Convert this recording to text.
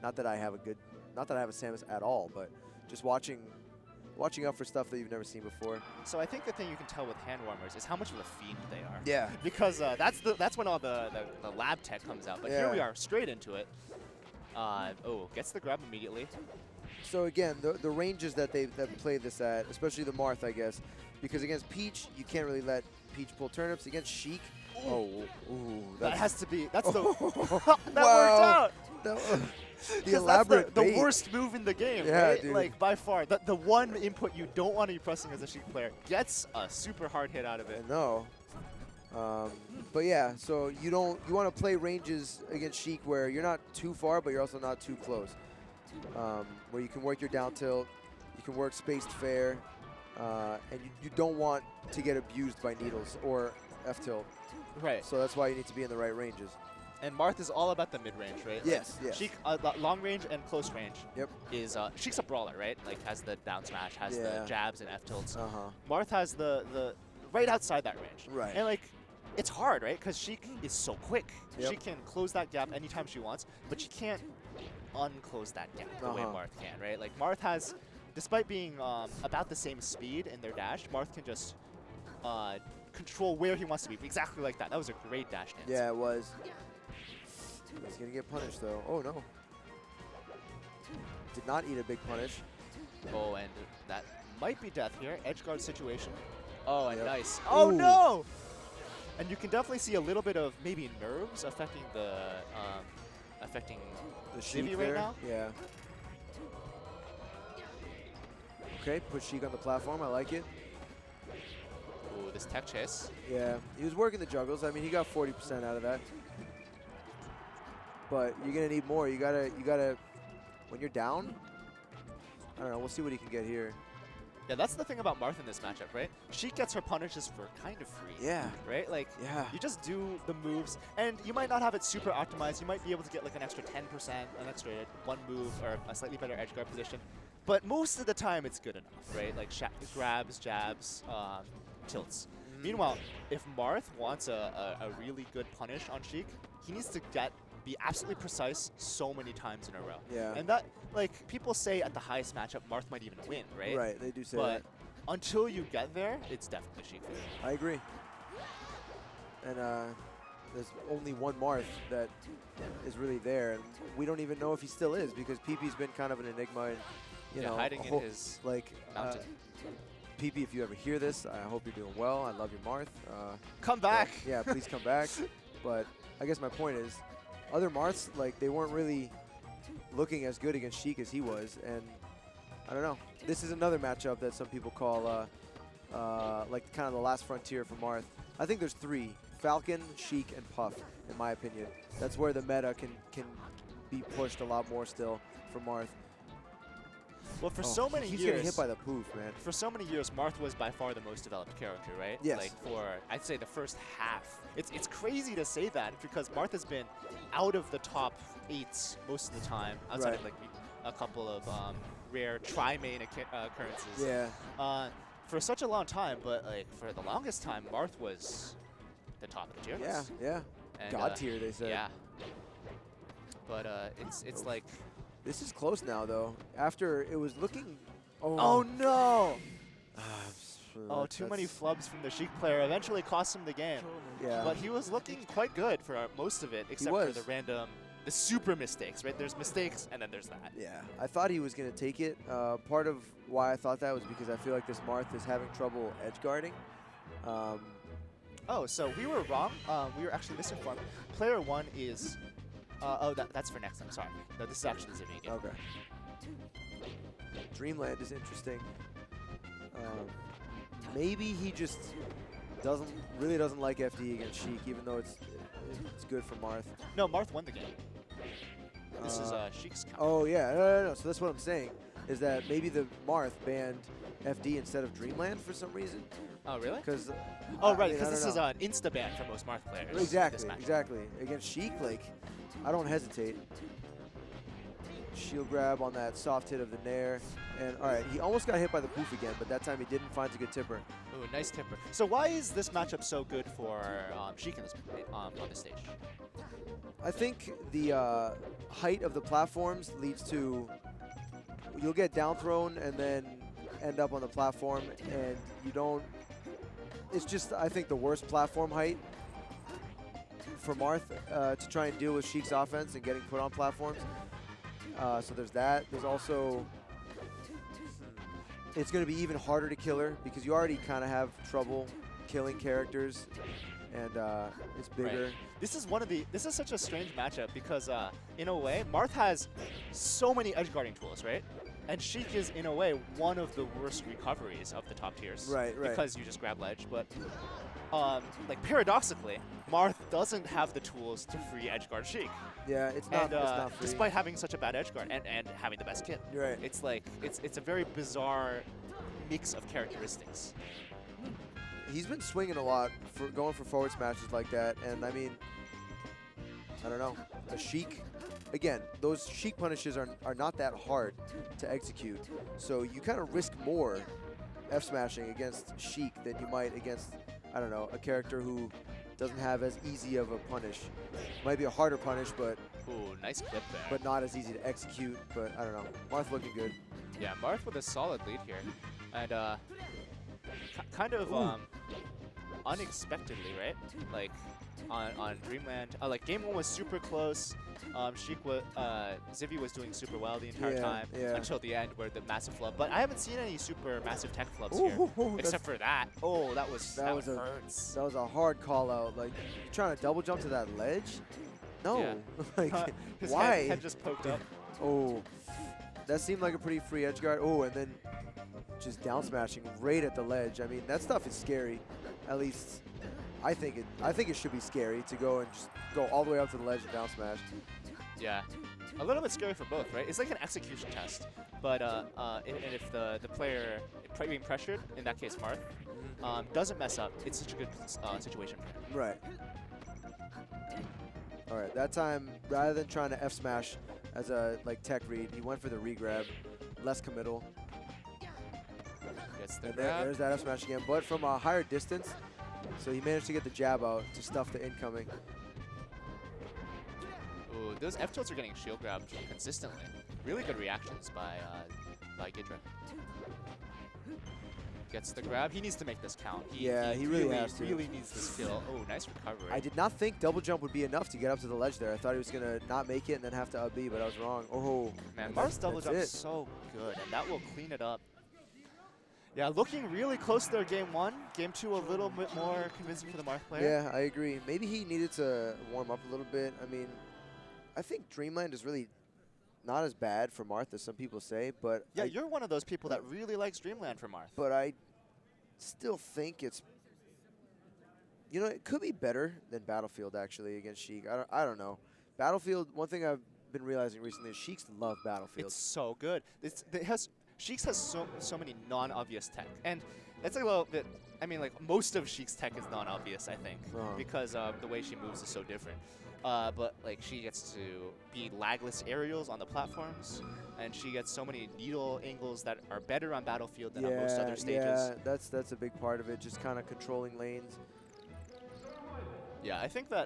Not that I have a Samus at all, but just watching out for stuff that you've never seen before. So I think the thing you can tell with hand warmers is how much of a fiend they are. Yeah. Because that's when all the lab tech comes out. But here we are, straight into it. Oh, gets the grab immediately. So again, the ranges that they play this at, especially the Marth, I guess, because against Peach, you can't really let Peach pull turnips. Against Sheik, that has to be. That's the that wow. worked out. The elaborate the worst move in the game, yeah, right? Dude. Like by far, the one input you don't want to be pressing as a Sheik player gets a super hard hit out of it. No. But yeah, so you want to play ranges against Sheik where you're not too far, but you're also not too close. Where you can work your down tilt, you can work spaced fair, and you don't want to get abused by needles or F tilt. Right. So that's why you need to be in the right ranges. And Marth is all about the mid-range, right? Yes, like yes. Sheik, long range and close range. Yep. Is Sheik's a brawler, right? Like has the down smash, has the jabs and F tilts. Marth has the right outside that range. Right. And like, it's hard, right? Because Sheik is so quick. Yep. She can close that gap anytime she wants, but she can't unclose that gap the way Marth can, right? Like Marth has, despite being about the same speed in their dash, Marth can just control where he wants to be, exactly like that. That was a great dash dance. Yeah, it was. He's going to get punished, though. Oh, no. Did not eat a big punish. Oh, and that might be death here. Edge guard situation. Oh, and Yep. nice. Oh, no! And you can definitely see a little bit of maybe nerves affecting the Sheik Xiivi there. right now. Yeah. Okay, put Sheik on the platform. I like it. Ooh, this tech chase. Yeah, he was working the juggles. I mean, he got 40% out of that. But you're gonna need more. You gotta. When you're down, I don't know. We'll see what he can get here. Yeah, that's the thing about Marth in this matchup, right? She gets her punishes for kind of free. Yeah. Right? Like, you just do the moves, and you might not have it super optimized. You might be able to get like an extra 10%, an extra one move, or a slightly better edge guard position. But most of the time, it's good enough, right? Like grabs, jabs, tilts. Meanwhile, if Marth wants a really good punish on Sheik, he needs to be absolutely precise so many times in a row. Yeah. And that, like, people say at the highest matchup, Marth might even win, right? Right, they do say but that. until you get there, it's definitely Sheik for you. I agree. And there's only one Marth that is really there, and we don't even know if he still is because PP's been kind of an enigma. And, you know, hiding in his mountain. PP, if you ever hear this, I hope you're doing well. I love you, Marth. Come back. Yeah, please come back. But I guess my point is, other Marths, like, they weren't really looking as good against Sheik as he was, and I don't know. This is another matchup that some people call like kind of the last frontier for Marth. I think there's three: Falcon, Sheik, and Puff, in my opinion. That's where the meta can be pushed a lot more still for Marth. Well, for so many years, he's getting hit by the poof, man. For so many years, Marth was by far the most developed character, right? Yes. Like for, I'd say, the first half. It's crazy to say that because Marth has been out of the top 8s most of the time, outside of like a couple of rare tri-main occurrences. Yeah. For such a long time, but like for the longest time, Marth was the top of the tier list. Yeah. And, God tier, they said. Yeah. But it's like. This is close now, though. After it was looking. Oh no! Oh, too many flubs from the Sheik player eventually cost him the game. Yeah. But he was looking quite good for most of it, except for the super mistakes, right? There's mistakes, and then there's that. Yeah, I thought he was going to take it. Part of why I thought that was because I feel like this Marth is having trouble edge guarding. Oh, so we were wrong. We were actually misinformed. Player 1 is... that's for next time, sorry. No, this is actually the Xiivi game. Okay. Dreamland is interesting. Maybe he just really doesn't like FD against Sheik, even though it's good for Marth. No, Marth won the game. This is Sheik's counter. Oh yeah, no. So that's what I'm saying, is that maybe the Marth banned FD instead of Dreamland for some reason. Oh really? Because right, because this is an insta ban for most Marth players. Exactly. Against Sheik, like, I don't hesitate. Shield grab on that soft hit of the Nair. And all right, he almost got hit by the poof again, but that time he didn't find a good tipper. Ooh, nice tipper. So why is this matchup so good for Sheik on this stage? I think the height of the platforms leads to you'll get down thrown and then end up on the platform, and you don't. It's just, I think, the worst platform height for Marth to try and deal with Sheik's offense and getting put on platforms. So there's that. There's also, it's going to be even harder to kill her because you already kind of have trouble killing characters, and it's bigger. Right. This is such a strange matchup because in a way, Marth has so many edge guarding tools, right? And Sheik is, in a way, one of the worst recoveries of the top tiers. Right. Because you just grab ledge. But, like, paradoxically, Marth doesn't have the tools to free edge guard Sheik. Yeah, it's not free. Despite having such a bad edge guard and having the best kit. You're right. It's like, it's a very bizarre mix of characteristics. He's been swinging a lot for going for forward smashes like that, and I mean, I don't know, a Sheik. Again, those Sheik punishes are not that hard to execute, so you kind of risk more F-smashing against Sheik than you might against, I don't know, a character who doesn't have as easy of a punish. Might be a harder punish, but Ooh, nice clip there. but not as easy to execute. But I don't know, Marth looking good. Yeah, Marth with a solid lead here, and kind of unexpectedly, right? Like on Dreamland, like game 1 was super close. Xiivi was doing super well the entire time until the end where the massive flub. But I haven't seen any super massive tech flubs here, except for that. Oh, that hurts. That was a hard call out. Like, you trying to double jump to that ledge? No. Yeah. Like, His why? head just poked up. Oh, that seemed like a pretty free edge guard. Oh, and then just down smashing right at the ledge. I mean, that stuff is scary. At least I think it should be scary to go and just go all the way up to the ledge and down smash. Yeah, a little bit scary for both, right? It's like an execution test, but and if the player being pressured, in that case Marth, doesn't mess up, it's such a good situation for him. Right. All right, that time, rather than trying to F smash as a tech read, he went for the regrab, less committal. Gets the And grab. there's that F smash again, but from a higher distance, so he managed to get the jab out to stuff the incoming. Ooh, those F tilts are getting shield grabbed consistently. Really good reactions by Ghidra. Gets the grab. He needs to make this count. He really has to. Really needs this kill. Oh, nice recovery. I did not think double jump would be enough to get up to the ledge there. I thought he was going to not make it and then have to up B, but I was wrong. Oh, man, Marth's double jump is so good, and that will clean it up. Yeah, looking really close there game 1. Game 2 a little bit more convincing for the Marth player. Yeah, I agree. Maybe he needed to warm up a little bit. I mean, I think Dreamland is really not as bad for Marth as some people say, but yeah, you're one of those people that really likes Dreamland for Marth. But I still think it's, it could be better than Battlefield actually against Sheik. I don't know. Battlefield, one thing I've been realizing recently is Sheiks love Battlefield. It's so good. Sheik's has so many non-obvious tech, and that's a little bit. I mean, like most of Sheik's tech is non-obvious, I think, because the way she moves is so different. But like she gets to be lagless aerials on the platforms, and she gets so many needle angles that are better on Battlefield than on most other stages. Yeah, that's a big part of it, just kind of controlling lanes. Yeah, I think that